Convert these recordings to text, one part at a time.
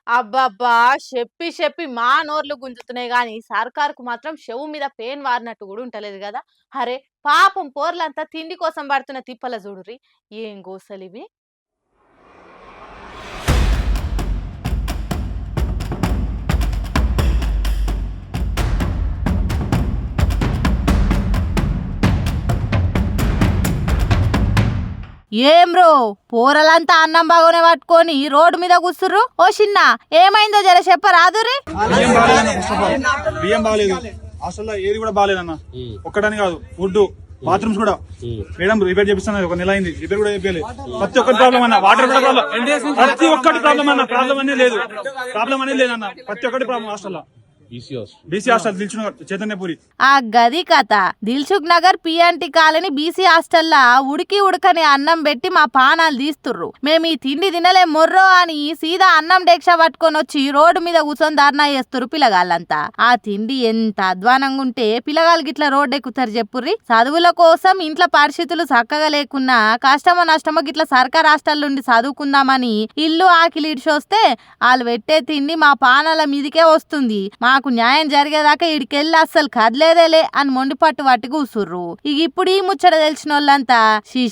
అబ్బబ్బా! చెప్పి చెప్పి మా నోర్లు గుంజుతున్నాయి గానీ, సర్కారుకు మాత్రం చెవు మీద పేను వారినట్టు గూడా ఉంటలేదు గదా! అరే! పాపం పోర్లంతా తిండి కోసం పడుతున్న తిప్పల జూడుర్రి. ఏం గోసలివి? ఏం రో పోరలంతా అన్నం బాగానే పట్టుకొని రోడ్డు మీద కూర్చుర్రు. ఓ చిన్న ఏమైందో జర చెప్పరాదురి. బియ్యం బాగాలేదు, అసలు ఏది కూడా బాగాలేదన్న. ఒక్కడని కాదు, ఫుడ్, బాత్రూమ్స్ కూడా. మేడం రిపేర్ చేపిస్తున్నది, ఒక నెల అయింది, రిపేర్ కూడా చేయాలి. ప్రతి ఒక్కటి ప్రాబ్లం అన్న, వాటర్ కూడా ప్రాబ్లం, ప్రతి ఒక్కటి ప్రాబ్లం అన్న. ప్రాబ్లం అనేది లేదు, ప్రాబ్లం అనేది లేదన్న. ప్రతి ఒక్కటి ప్రాబ్లం హాస్టల్లో. BC hostel Chaitanyapuri. ఆ గది కథ Dilsukhnagar PNT colony BC హాస్టల్లా ఉడికి ఉడకని అన్నం పెట్టి మా పానాలు తీస్తుర్రు. మేము ఈ తిండి తినలే మొర్రో అని సీదా అన్నం డేక్ష పట్టుకొని వచ్చి రోడ్డు మీద కూర్చొని ధర్నా చేస్తురు పిల్లగాళ్ళంతా. ఆ తిండి ఎంత అధ్వానంగా ఉంటే పిల్లగాళ్ళు గిట్లా రోడ్డు ఎక్కుతారు చెప్పుర్రి. చదువుల కోసం ఇంట్లో పరిస్థితులు చక్కగా లేకున్నా కష్టమో నష్టమో గిట్లా సర్కార్ హాస్టల్ నుండి చదువుకుందామని ఇల్లు ఆకిలి ఇడిచొస్తే వాళ్ళు పెట్టే తిండి మా పానాల మీదికే వస్తుంది. మాకు న్యాయం జరిగేదాకా ఇడికెళ్ళి అస్సలు కదలేదేలే అని మొండిపట్టు పట్టి కూసుర్రు. ఇక ఇప్పుడు ఈ ముచ్చట తెలిసిన వాళ్ళంతా షీ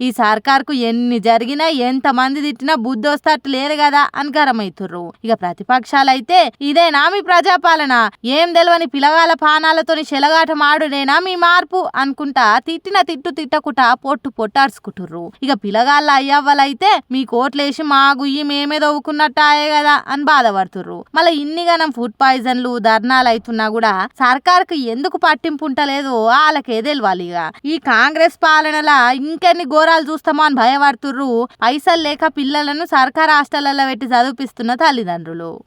ఈ సర్కార్కు ఎన్ని జరిగినా ఎంత మంది తిట్టినా బుద్ధి వస్తట్టు లేరు కదా అని గరమైతుర్రు. ఇక ప్రతిపక్షాలైతే ఇదేనా మీ ప్రజాపాలన, ఏం తెలవని పిలగాల పానాలతోని చెలగాట మాడునేనా మీ మార్పు అనుకుంటా తిట్టిన తిట్టు తిట్టకుట పొట్టు పొట్టార్చుకుంటుర్రు. ఇక పిలగాళ్ళ అయ్యవ్వలైతే మీ కోట్లేసి మా గుయ్యి మేమే దవ్వుకున్నట్టాయే కదా అని బాధపడుతుర్రు. మళ్ళీ ఇన్నిగానం ఫుడ్ పాయిజన్లు ధర్నాలు అవుతున్నా కూడా సర్కార్కు ఎందుకు పట్టింపు ఉంటలేదు వాళ్ళకే తెలవాలి. ఈ కాంగ్రెస్ పాలనలా ఇంకెన్ని ఘోరాలు చూస్తామో అని భయపడుతుర్రు పైసలు లేక పిల్లలను సర్కార్ హాస్టళ్లలో పెట్టి చదివిపిస్తున్న తల్లిదండ్రులు.